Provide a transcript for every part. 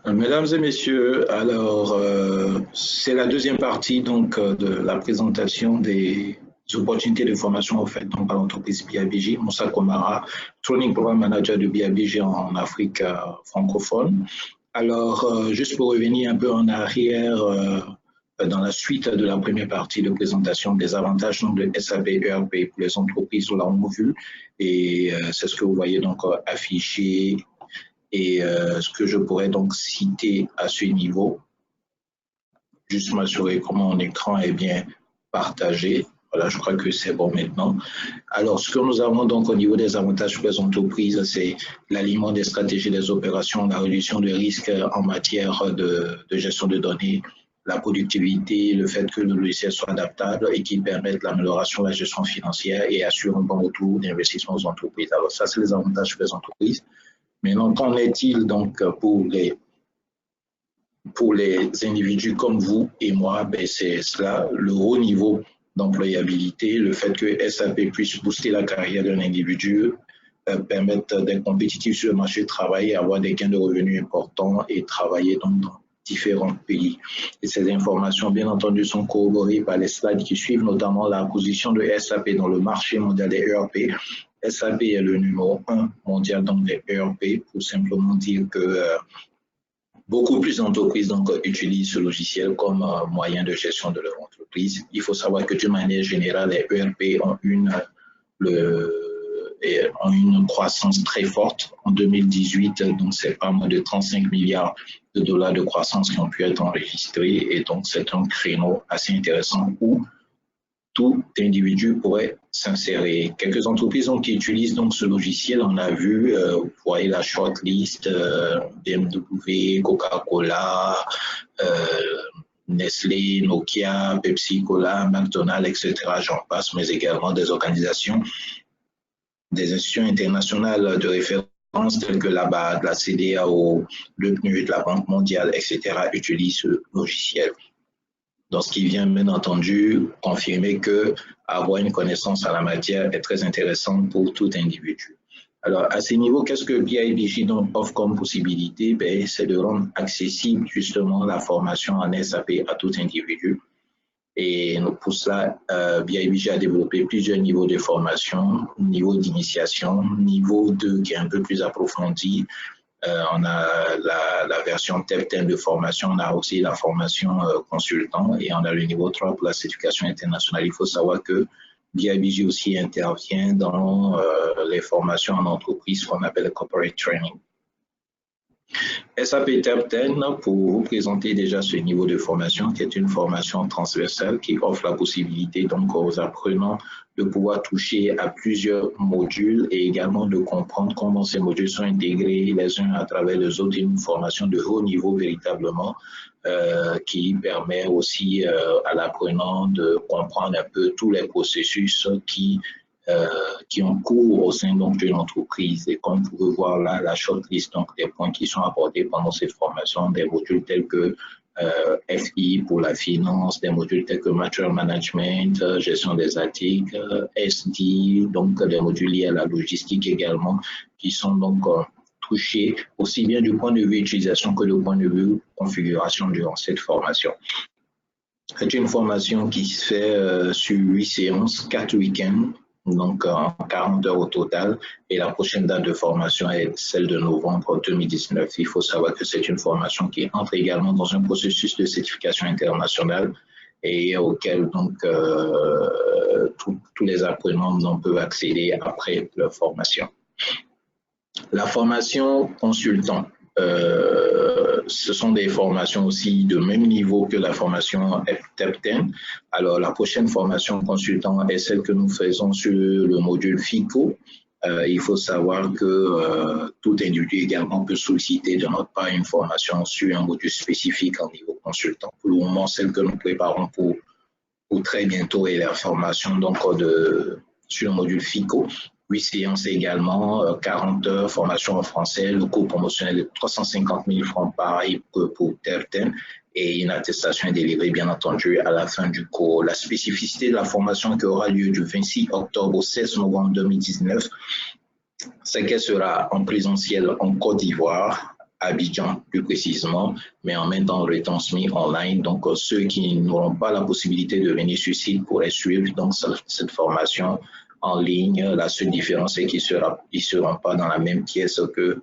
Mesdames et messieurs, alors c'est la deuxième partie donc de la présentation des opportunités de formation offertes donc par l'entreprise BIBG. Moussa Komara, Training Program Manager de BIBG en Afrique francophone. Alors, juste pour revenir un peu en arrière, dans la suite de la première partie de présentation des avantages donc, de SAP ERP pour les entreprises, nous l'avons vu, et c'est ce que vous voyez donc affiché. Et ce que je pourrais donc citer à ce niveau, juste m'assurer que mon écran est bien partagé. Voilà, je crois que c'est bon maintenant. Alors, ce que nous avons donc au niveau des avantages pour les entreprises, c'est l'alignement des stratégies des opérations, la réduction des risques en matière de gestion de données, la productivité, le fait que le logiciel soit adaptable et qu'il permette l'amélioration de la gestion financière et assure un bon retour d'investissement aux entreprises. Alors, ça, c'est les avantages pour les entreprises. Maintenant, qu'en est-il donc pour les individus comme vous et moi? Ben, c'est cela, le haut niveau d'employabilité, le fait que SAP puisse booster la carrière d'un individu, permettre d'être compétitif sur le marché du travail, avoir des gains de revenus importants et travailler donc dans différents pays. Et ces informations, bien entendu, sont corroborées par les slides qui suivent, notamment la position de SAP dans le marché mondial des ERP. SAP est le numéro 1 mondial donc des ERP, pour simplement dire que beaucoup plus d'entreprises donc utilisent ce logiciel comme moyen de gestion de leur entreprise. Il faut savoir que d'une manière générale, les ERP ont une croissance très forte. En 2018, donc c'est pas moins de 35 milliards de dollars de croissance qui ont pu être enregistrés, et donc c'est un créneau assez intéressant où tout individu pourrait s'insérer. Quelques entreprises donc, qui utilisent donc ce logiciel, on a vu, vous voyez la shortlist, BMW, Coca-Cola, Nestlé, Nokia, Pepsi Cola, McDonald's, etc. J'en passe, mais également des organisations, des institutions internationales de référence telles que la BAD, la CEDEAO, le PNUD, la Banque mondiale, etc. utilisent ce logiciel. Donc, ce qui vient, bien entendu, confirmer que avoir une connaissance en la matière est très intéressant pour tout individu. Alors, à ce niveau, qu'est-ce que BIBG donc offre comme possibilité? Ben, c'est de rendre accessible justement la formation en SAP à tout individu. Et pour cela, BIBG a développé plusieurs niveaux de formation, niveau d'initiation, niveau 2 qui est un peu plus approfondi. On a la version tel de formation, on a aussi la formation consultant, et on a le niveau 3 pour la certification internationale. Il faut savoir que BIBG aussi intervient dans les formations en entreprise qu'on appelle le corporate training. SAP Top 10, pour vous présenter déjà ce niveau de formation, qui est une formation transversale qui offre la possibilité donc aux apprenants de pouvoir toucher à plusieurs modules et également de comprendre comment ces modules sont intégrés les uns à travers les autres. Une formation de haut niveau véritablement qui permet aussi à l'apprenant de comprendre un peu tous les processus qui ont cours au sein donc de l'entreprise. Et comme vous pouvez voir là, la shortlist donc des points qui sont abordés pendant cette formation, des modules tels que FI pour la finance, des modules tels que Material Management, gestion des articles, SD, donc des modules liés à la logistique également, qui sont donc touchés aussi bien du point de vue utilisation que du point de vue configuration durant cette formation. C'est une formation qui se fait sur 8 séances, 4 week-ends, donc en 40 heures au total, et la prochaine date de formation est celle de novembre 2019. Il faut savoir que c'est une formation qui entre également dans un processus de certification internationale et auquel donc tous les apprenants peuvent accéder après leur formation. La formation consultant. Ce sont des formations aussi de même niveau que la formation TEP 10. Alors, la prochaine formation consultant est celle que nous faisons sur le module FICO. Il faut savoir que tout individu également peut solliciter de notre part une formation sur un module spécifique en niveau consultant. Pour le moment, celle que nous préparons pour très bientôt est la formation donc, sur le module FICO. 8 séances également, 40 heures, formation en français, le coût promotionnel de 350 000 francs pareil pour TEP10 et une attestation est délivrée bien entendu à la fin du cours. La spécificité de la formation qui aura lieu du 26 octobre au 16 novembre 2019, c'est qu'elle sera en présentiel en Côte d'Ivoire Abidjan plus précisément, mais en même temps retransmis online. Donc, ceux qui n'auront pas la possibilité de venir sur site pourraient suivre donc cette formation en ligne. La seule différence, c'est qu'ils ne seront pas dans la même pièce que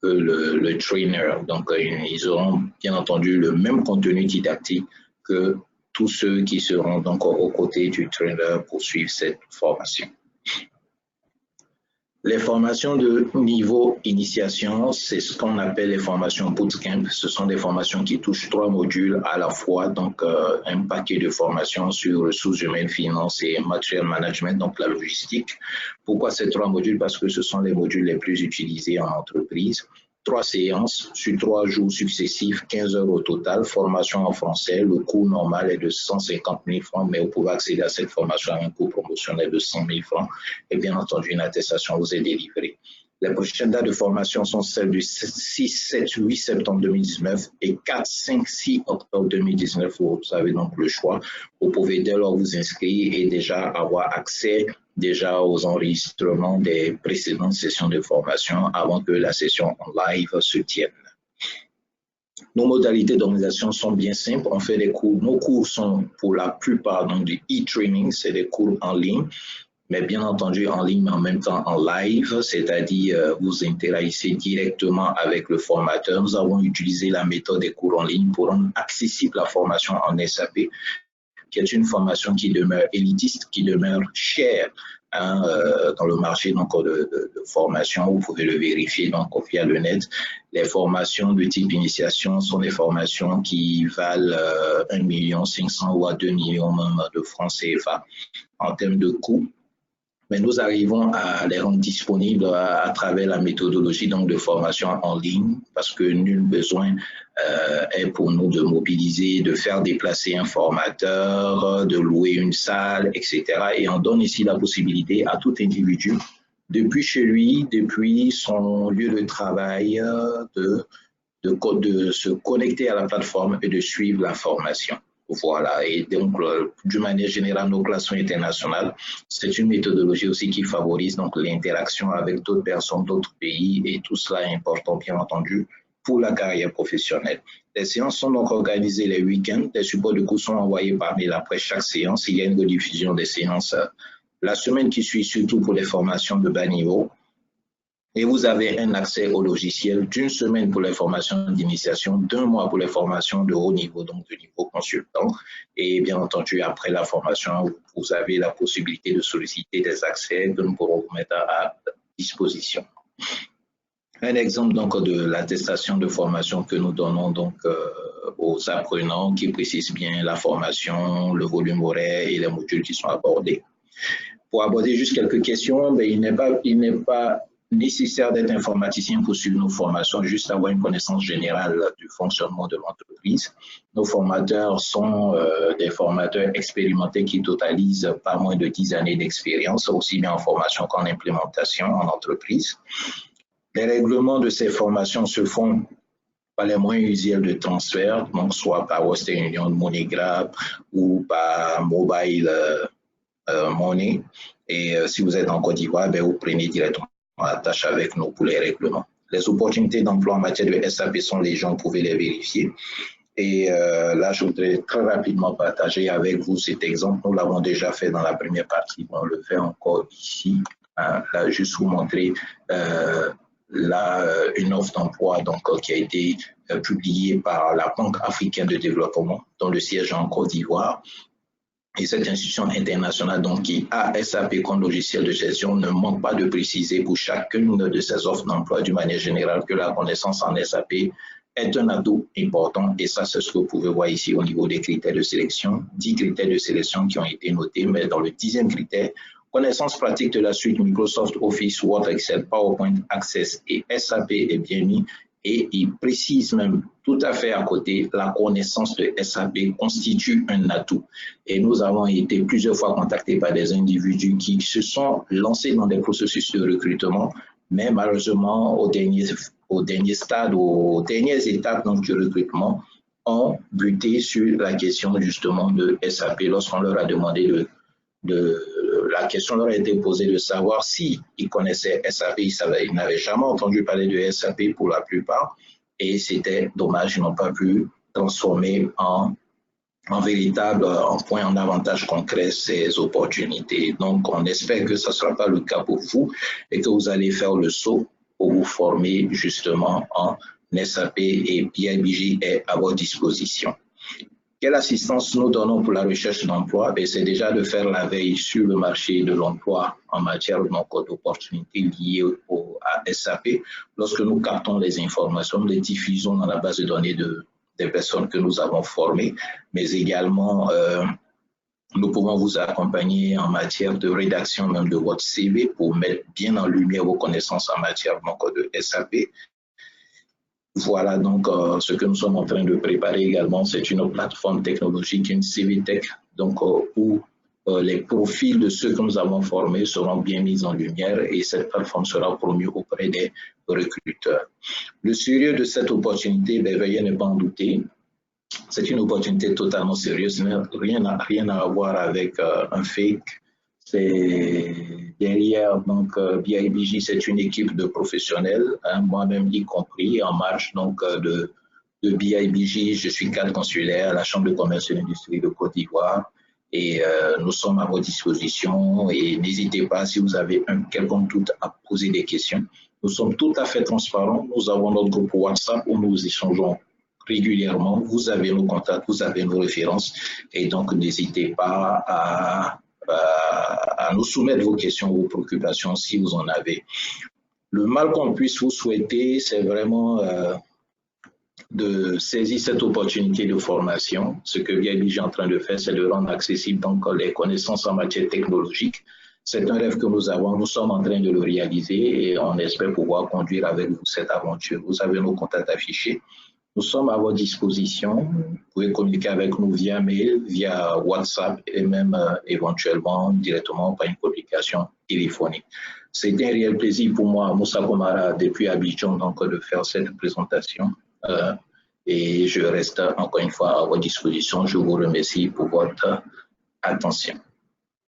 le trainer. Donc, ils auront bien entendu le même contenu didactique que tous ceux qui seront donc aux côtés du trainer pour suivre cette formation. Les formations de niveau initiation, c'est ce qu'on appelle les formations bootcamp. Ce sont des formations qui touchent 3 modules à la fois, donc un paquet de formations sur ressources humaines, finances et material management, donc la logistique. Pourquoi ces 3 modules? Parce que ce sont les modules les plus utilisés en entreprise. 3 séances sur 3 jours successifs, 15 heures au total, formation en français. Le coût normal est de 150 000 francs, mais vous pouvez accéder à cette formation à un coût promotionnel de 100 000 francs. Et bien entendu, une attestation vous est délivrée. Les prochaines dates de formation sont celles du 6, 7, 8 septembre 2019 et 4, 5, 6 octobre 2019. Vous avez donc le choix. Vous pouvez dès lors vous inscrire et déjà avoir accès aux enregistrements des précédentes sessions de formation avant que la session en live se tienne. Nos modalités d'organisation sont bien simples. On fait des cours. Nos cours sont pour la plupart donc du e-training, c'est des cours en ligne, mais bien entendu en ligne, mais en même temps en live, c'est-à-dire vous interagissez directement avec le formateur. Nous avons utilisé la méthode des cours en ligne pour rendre accessible la formation en SAP, qui est une formation qui demeure élitiste, qui demeure chère dans le marché donc, de formation. Vous pouvez le vérifier donc, via le net. Les formations de type initiation sont des formations qui valent 1 500 000 ou à 2 millions même de francs CFA en termes de coût. Mais nous arrivons à les rendre disponibles à travers la méthodologie donc, de formation en ligne, parce que nul besoin est pour nous de mobiliser, de faire déplacer un formateur, de louer une salle, etc. Et on donne ici la possibilité à tout individu, depuis chez lui, depuis son lieu de travail, de se connecter à la plateforme et de suivre la formation. Voilà, et donc, d'une manière générale, nos classes sont internationales. C'est une méthodologie aussi qui favorise donc l'interaction avec d'autres personnes, d'autres pays, et tout cela est important, bien entendu, pour la carrière professionnelle. Les séances sont donc organisées les week-ends. Les supports de cours sont envoyés par mail après chaque séance. Il y a une rediffusion des séances la semaine qui suit, surtout pour les formations de bas niveau. Et vous avez un accès au logiciel d'1 semaine pour les formations d'initiation, d'1 mois pour les formations de haut niveau, donc de niveau consultant. Et bien entendu, après la formation, vous avez la possibilité de solliciter des accès que nous pourrons vous mettre à disposition. Un exemple donc de l'attestation de formation que nous donnons donc aux apprenants qui précise bien la formation, le volume horaire et les modules qui sont abordés. Pour aborder juste quelques questions, mais il n'est pas nécessaire d'être informaticien pour suivre nos formations, juste avoir une connaissance générale du fonctionnement de l'entreprise. Nos formateurs sont des formateurs expérimentés qui totalisent pas moins de 10 années d'expérience, aussi bien en formation qu'en implémentation en entreprise. Les règlements de ces formations se font par les moyens usuels de transfert, donc soit par Western Union, MoneyGrab ou par Mobile Money. Et si vous êtes en Côte d'Ivoire, vous prenez directement attache avec nous pour les règlements. Les opportunités d'emploi en matière de SAP sont légion, vous pouvez les vérifier. Et là, je voudrais très rapidement partager avec vous cet exemple. Nous l'avons déjà fait dans la première partie, on le fait encore ici. Là, juste vous montrer une offre d'emploi qui a été publiée par la Banque africaine de développement, dont le siège est en Côte d'Ivoire. Et cette institution internationale donc, qui a SAP comme logiciel de gestion ne manque pas de préciser pour chacune de ces offres d'emploi d'une manière générale que la connaissance en SAP est un atout important. Et ça, c'est ce que vous pouvez voir ici au niveau des critères de sélection. 10 critères de sélection qui ont été notés, mais dans le 10e critère, connaissance pratique de la suite Microsoft Office, Word, Excel, PowerPoint, Access et SAP est bien mis. Et il précise même tout à fait à côté, la connaissance de SAP constitue un atout. Et nous avons été plusieurs fois contactés par des individus qui se sont lancés dans des processus de recrutement, mais malheureusement, aux derniers stades, aux dernières étapes donc, du recrutement, ont buté sur la question justement de SAP lorsqu'on leur a demandé la question leur a été posée de savoir s'ils connaissaient SAP, ils n'avaient jamais entendu parler de SAP pour la plupart. et c'était dommage, ils n'ont pas pu transformer en véritable point en avantage concret ces opportunités. Donc, on espère que ce ne sera pas le cas pour vous et que vous allez faire le saut pour vous former justement en SAP et BIBJ est à votre disposition. Quelle assistance nous donnons pour la recherche d'emploi? C'est déjà de faire la veille sur le marché de l'emploi en matière d'opportunités liées à SAP. Lorsque nous captons les informations, nous les diffusons dans la base de données des personnes que nous avons formées, mais également nous pouvons vous accompagner en matière de rédaction même de votre CV pour mettre bien en lumière vos connaissances en matière de SAP. Voilà donc ce que nous sommes en train de préparer également. C'est une plateforme technologique, une CV Tech, donc où les profils de ceux que nous avons formés seront bien mis en lumière et cette plateforme sera promue auprès des recruteurs. Le sérieux de cette opportunité, veuillez ne pas en douter. C'est une opportunité totalement sérieuse, rien à voir avec un fake. C'est derrière donc BIBJ, c'est une équipe de professionnels, hein, moi-même y compris en marge donc de BIBJ. Je suis cadre consulaire à la Chambre de commerce et d'industrie de Côte d'Ivoire et nous sommes à votre disposition et n'hésitez pas si vous avez un quelconque doute à poser des questions. Nous sommes tout à fait transparents. Nous avons notre groupe WhatsApp où nous échangeons régulièrement. Vous avez nos contacts, vous avez nos références et donc n'hésitez pas à nous soumettre vos questions, vos préoccupations si vous en avez. Le mal qu'on puisse vous souhaiter, c'est vraiment de saisir cette opportunité de formation. Ce que BIBJ est en train de faire, c'est de rendre accessible donc les connaissances en matière technologique. C'est un rêve que nous avons, nous sommes en train de le réaliser et on espère pouvoir conduire avec vous cette aventure. Vous avez nos contacts affichés. Nous sommes à votre disposition. Vous pouvez communiquer avec nous via mail, via WhatsApp et même éventuellement directement par une communication téléphonique. C'était un réel plaisir pour moi, Moussa Komara, depuis Abidjan, donc, de faire cette présentation. Et je reste encore une fois à votre disposition. Je vous remercie pour votre attention.